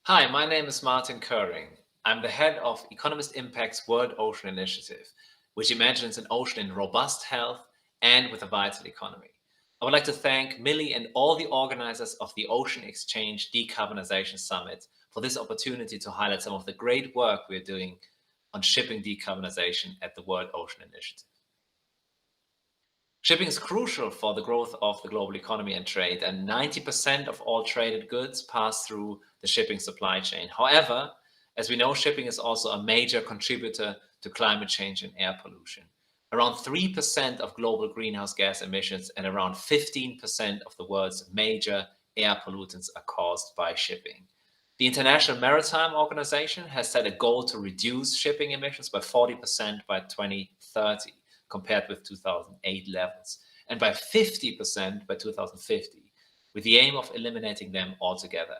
Hi, my name is Martin Koehring. I'm the head of Economist Impact's World Ocean Initiative, which imagines an ocean in robust health and with a vital economy. I would like to thank Millie and all the organizers of the Ocean Exchange Decarbonisation Summit for this opportunity to highlight some of the great work we're doing on shipping decarbonisation at the World Ocean Initiative. Shipping is crucial for the growth of the global economy and trade, and 90% of all traded goods pass through the shipping supply chain. However, as we know, shipping is also a major contributor to climate change and air pollution. Around 3% of global greenhouse gas emissions and around 15% of the world's major air pollutants are caused by shipping. The International Maritime Organization has set a goal to reduce shipping emissions by 40% by 2030 compared with 2008 levels, and by 50% by 2050, with the aim of eliminating them altogether.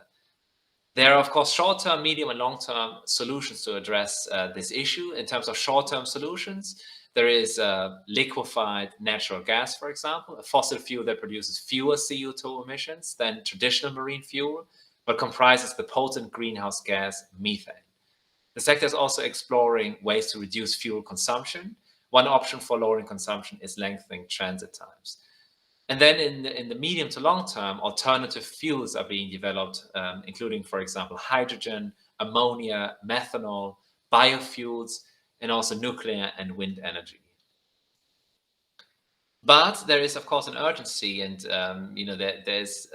There are, of course, short-term, medium, and long-term solutions to address this issue. In terms of short-term solutions, there is liquefied natural gas, for example, a fossil fuel that produces fewer CO2 emissions than traditional marine fuel, but comprises the potent greenhouse gas methane. The sector is also exploring ways to reduce fuel consumption. One option for lowering consumption is lengthening transit times. And then in the medium to long term, alternative fuels are being developed, including, for example, hydrogen, ammonia, methanol, biofuels, and also nuclear and wind energy. But there is, of course, an urgency, and there's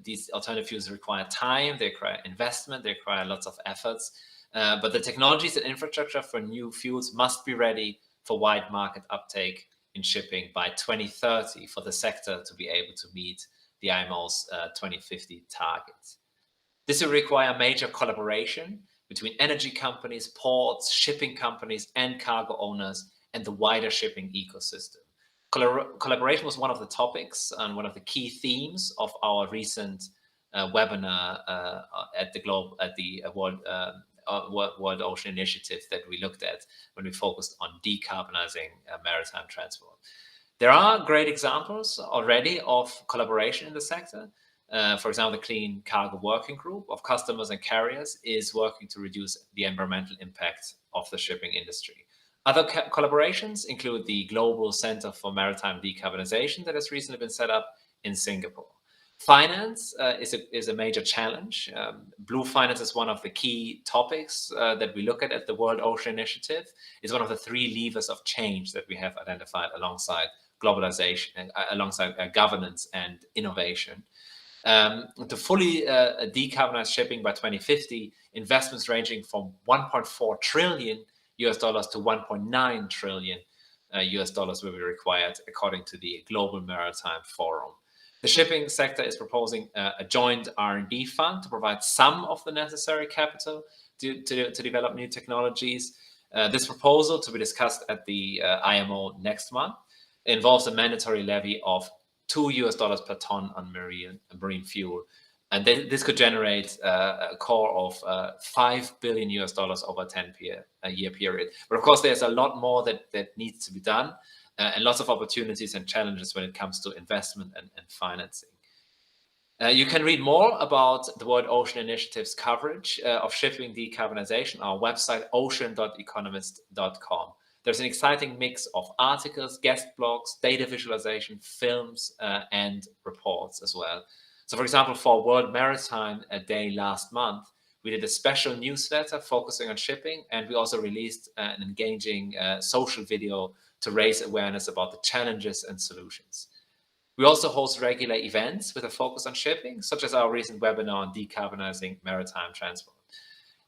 these alternative fuels require time, they require investment, they require lots of efforts. But the technologies and infrastructure for new fuels must be ready for wide market uptake in shipping by 2030 for the sector to be able to meet the IMO's 2050 targets. This will require major collaboration between energy companies, ports, shipping companies, and cargo owners, and the wider shipping ecosystem. Collaboration was one of the topics and one of the key themes of our recent webinar at the World Ocean Initiative that we looked at when we focused on decarbonizing maritime transport. There are great examples already of collaboration in the sector. For example, the Clean Cargo Working Group of customers and carriers is working to reduce the environmental impact of the shipping industry. Other collaborations include the Global Center for Maritime Decarbonization that has recently been set up in Singapore. Finance is a major challenge. Blue finance is one of the key topics that we look at the World Ocean Initiative. It's one of the three levers of change that we have identified alongside globalization and alongside governance and innovation. To fully decarbonize shipping by 2050, investments ranging from $1.4 trillion to $1.9 trillion will be required, according to the Global Maritime Forum. The shipping sector is proposing a joint R&D fund to provide some of the necessary capital to develop new technologies. This proposal, to be discussed at the IMO next month, involves a mandatory levy of $2 per ton on marine fuel. And this could generate a core of $5 billion over a 10-year period. But of course, there's a lot more that needs to be done. And lots of opportunities and challenges when it comes to investment and financing. You can read more about the World Ocean Initiative's coverage of shipping decarbonization on our website, ocean.economist.com. There's an exciting mix of articles, guest blogs, data visualization, films, and reports as well. So, for example, for World Maritime Day last month, we did a special newsletter focusing on shipping, and we also released an engaging social video to raise awareness about the challenges and solutions. We also host regular events with a focus on shipping, such as our recent webinar on decarbonizing maritime transport.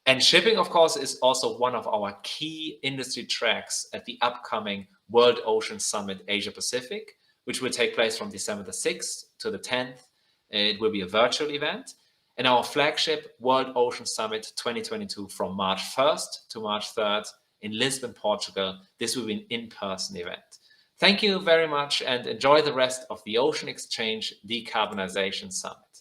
And shipping, of course, is also one of our key industry tracks at the upcoming World Ocean Summit Asia Pacific, which will take place from December the 6th to the 10th. It will be a virtual event. And our flagship World Ocean Summit 2022 from March 1st to March 3rd in Lisbon, Portugal. This will be an in-person event. Thank you very much and enjoy the rest of the Ocean Exchange Decarbonisation Summit.